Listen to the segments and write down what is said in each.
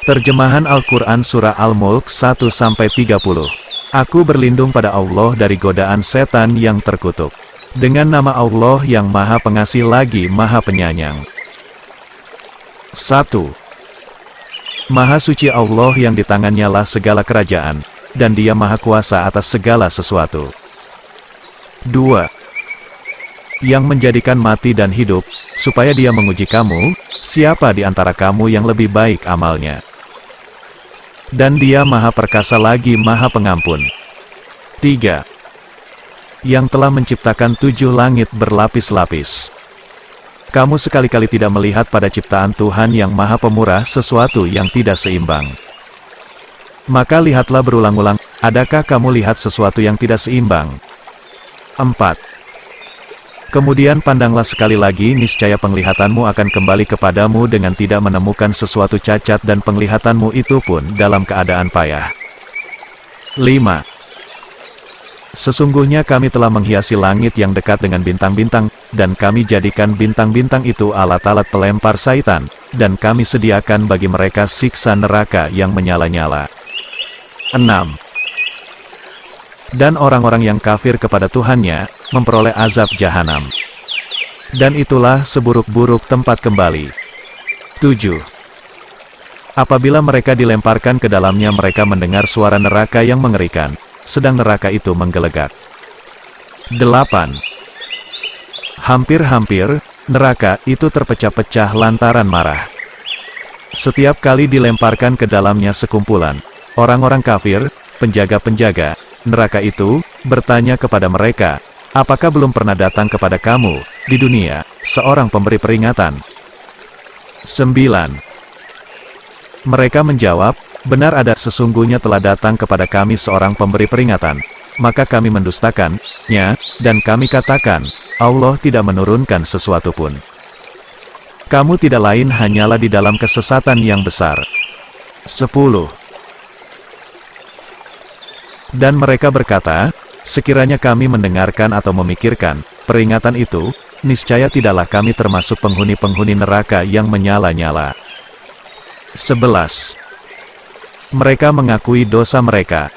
Terjemahan Al-Quran Surah Al-Mulk 1-30. Aku berlindung pada Allah dari godaan setan yang terkutuk. Dengan nama Allah yang Maha Pengasih lagi Maha Penyayang. 1. Maha suci Allah yang di tangannya lah segala kerajaan, dan Dia Maha Kuasa atas segala sesuatu. 2. Yang menjadikan mati dan hidup, supaya Dia menguji kamu, siapa di antara kamu yang lebih baik amalnya. Dan Dia Maha Perkasa lagi Maha Pengampun. 3. Yang telah menciptakan 7 langit berlapis-lapis. Kamu sekali-kali tidak melihat pada ciptaan Tuhan yang Maha Pemurah sesuatu yang tidak seimbang. Maka lihatlah berulang-ulang, adakah kamu lihat sesuatu yang tidak seimbang? 4. Kemudian pandanglah sekali lagi, niscaya penglihatanmu akan kembali kepadamu dengan tidak menemukan sesuatu cacat dan penglihatanmu itu pun dalam keadaan payah. 5. Sesungguhnya kami telah menghiasi langit yang dekat dengan bintang-bintang, dan kami jadikan bintang-bintang itu alat-alat pelempar syaitan, dan kami sediakan bagi mereka siksa neraka yang menyala-nyala. 6. Dan orang-orang yang kafir kepada Tuhannya, memperoleh azab jahanam. Dan itulah seburuk-buruk tempat kembali. 7. Apabila mereka dilemparkan ke dalamnya, mereka mendengar suara neraka yang mengerikan, sedang neraka itu menggelegak. 8. Hampir-hampir, neraka itu terpecah-pecah lantaran marah. Setiap kali dilemparkan ke dalamnya sekumpulan orang-orang kafir, penjaga-penjaga neraka itu bertanya kepada mereka, apakah belum pernah datang kepada kamu di dunia seorang pemberi peringatan? 9. Mereka menjawab, benar, ada, sesungguhnya telah datang kepada kami seorang pemberi peringatan, maka kami mendustakannya, dan kami katakan, Allah tidak menurunkan sesuatu pun. Kamu tidak lain hanyalah di dalam kesesatan yang besar. 10. Dan mereka berkata, sekiranya kami mendengarkan atau memikirkan peringatan itu, niscaya tidaklah kami termasuk penghuni-penghuni neraka yang menyala-nyala. 11. Mereka mengakui dosa mereka,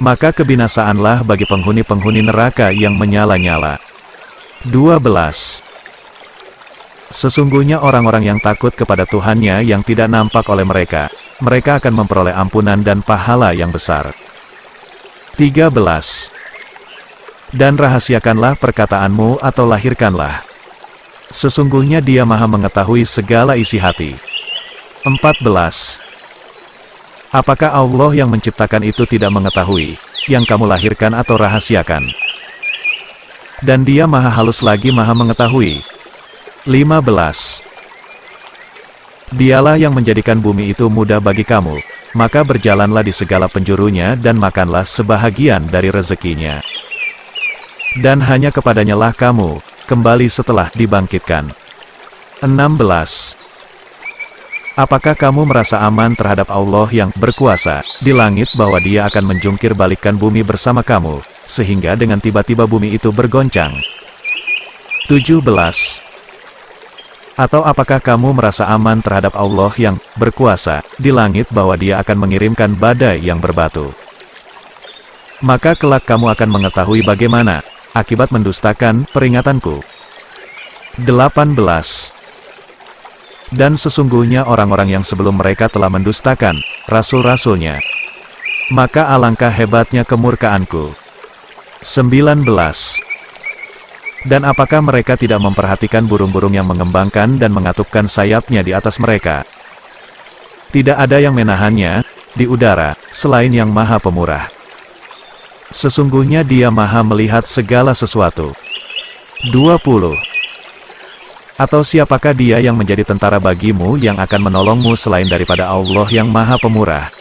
maka kebinasaanlah bagi penghuni-penghuni neraka yang menyala-nyala. 12. Sesungguhnya orang-orang yang takut kepada Tuhannya yang tidak nampak oleh mereka, mereka akan memperoleh ampunan dan pahala yang besar. 13. Dan rahasiakanlah perkataanmu atau lahirkanlah. Sesungguhnya Dia Maha mengetahui segala isi hati. 14. Apakah Allah yang menciptakan itu tidak mengetahui yang kamu lahirkan atau rahasiakan? Dan Dia Maha halus lagi Maha mengetahui. 15. Dialah yang menjadikan bumi itu mudah bagi kamu, maka berjalanlah di segala penjurunya dan makanlah sebahagian dari rezekinya. Dan hanya kepadanya lah kamu kembali setelah dibangkitkan. 16. Apakah kamu merasa aman terhadap Allah yang berkuasa di langit bahwa Dia akan menjungkir balikkan bumi bersama kamu, sehingga dengan tiba-tiba bumi itu bergoncang? 17. Atau apakah kamu merasa aman terhadap Allah yang berkuasa di langit bahwa Dia akan mengirimkan badai yang berbatu? Maka kelak kamu akan mengetahui bagaimana akibat mendustakan peringatanku. 18. Dan sesungguhnya orang-orang yang sebelum mereka telah mendustakan rasul-rasulnya, maka alangkah hebatnya kemurkaanku. 19. Dan apakah mereka tidak memperhatikan burung-burung yang mengembangkan dan mengatupkan sayapnya di atas mereka? Tidak ada yang menahannya di udara selain yang Maha Pemurah. Sesungguhnya Dia Maha melihat segala sesuatu. 20. Atau siapakah Dia yang menjadi tentara bagimu yang akan menolongmu selain daripada Allah yang Maha Pemurah?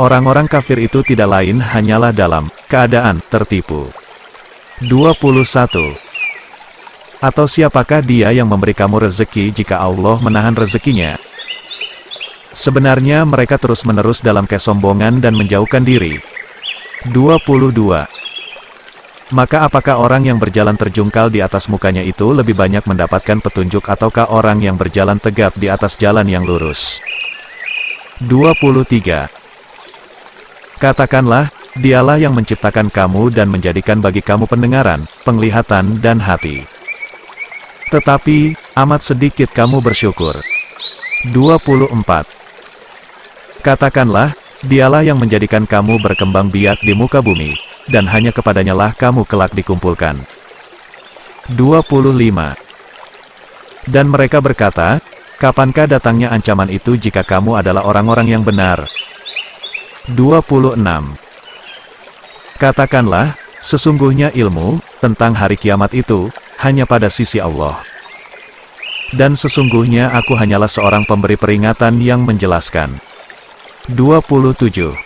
Orang-orang kafir itu tidak lain hanyalah dalam keadaan tertipu. 21. Atau siapakah Dia yang memberi kamu rezeki jika Allah menahan rezekinya? Sebenarnya mereka terus-menerus dalam kesombongan dan menjauhkan diri. 22. Maka apakah orang yang berjalan terjungkal di atas mukanya itu lebih banyak mendapatkan petunjuk ataukah orang yang berjalan tegap di atas jalan yang lurus? 23. Katakanlah, Dialah yang menciptakan kamu dan menjadikan bagi kamu pendengaran, penglihatan dan hati. Tetapi, amat sedikit kamu bersyukur. 24. Katakanlah, Dialah yang menjadikan kamu berkembang biak di muka bumi, dan hanya kepadanyalah kamu kelak dikumpulkan. 25. Dan mereka berkata, kapankah datangnya ancaman itu jika kamu adalah orang-orang yang benar? 26. Katakanlah, sesungguhnya ilmu tentang hari kiamat itu hanya pada sisi Allah. Dan sesungguhnya aku hanyalah seorang pemberi peringatan yang menjelaskan. 27.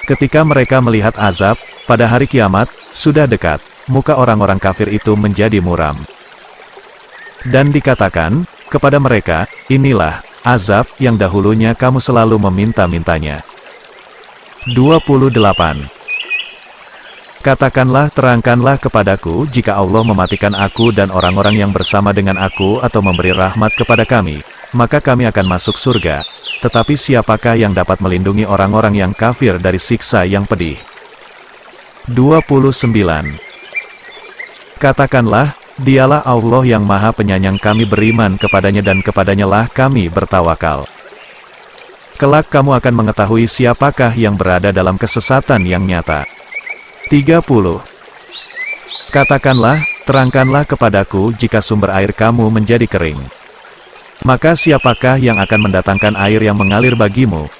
Ketika mereka melihat azab pada hari kiamat sudah dekat, muka orang-orang kafir itu menjadi muram. Dan dikatakan kepada mereka, inilah azab yang dahulunya kamu selalu meminta-mintanya. 28. Katakanlah, terangkanlah kepadaku jika Allah mematikan aku dan orang-orang yang bersama dengan aku atau memberi rahmat kepada kami, maka kami akan masuk surga. Tetapi siapakah yang dapat melindungi orang-orang yang kafir dari siksa yang pedih? 29. Katakanlah, Dialah Allah yang Maha Penyayang, kami beriman kepadanya dan kepadanyalah kami bertawakal. Kelak kamu akan mengetahui siapakah yang berada dalam kesesatan yang nyata. 30. Katakanlah, terangkanlah kepadaku jika sumber air kamu menjadi kering. Maka siapakah yang akan mendatangkan air yang mengalir bagimu,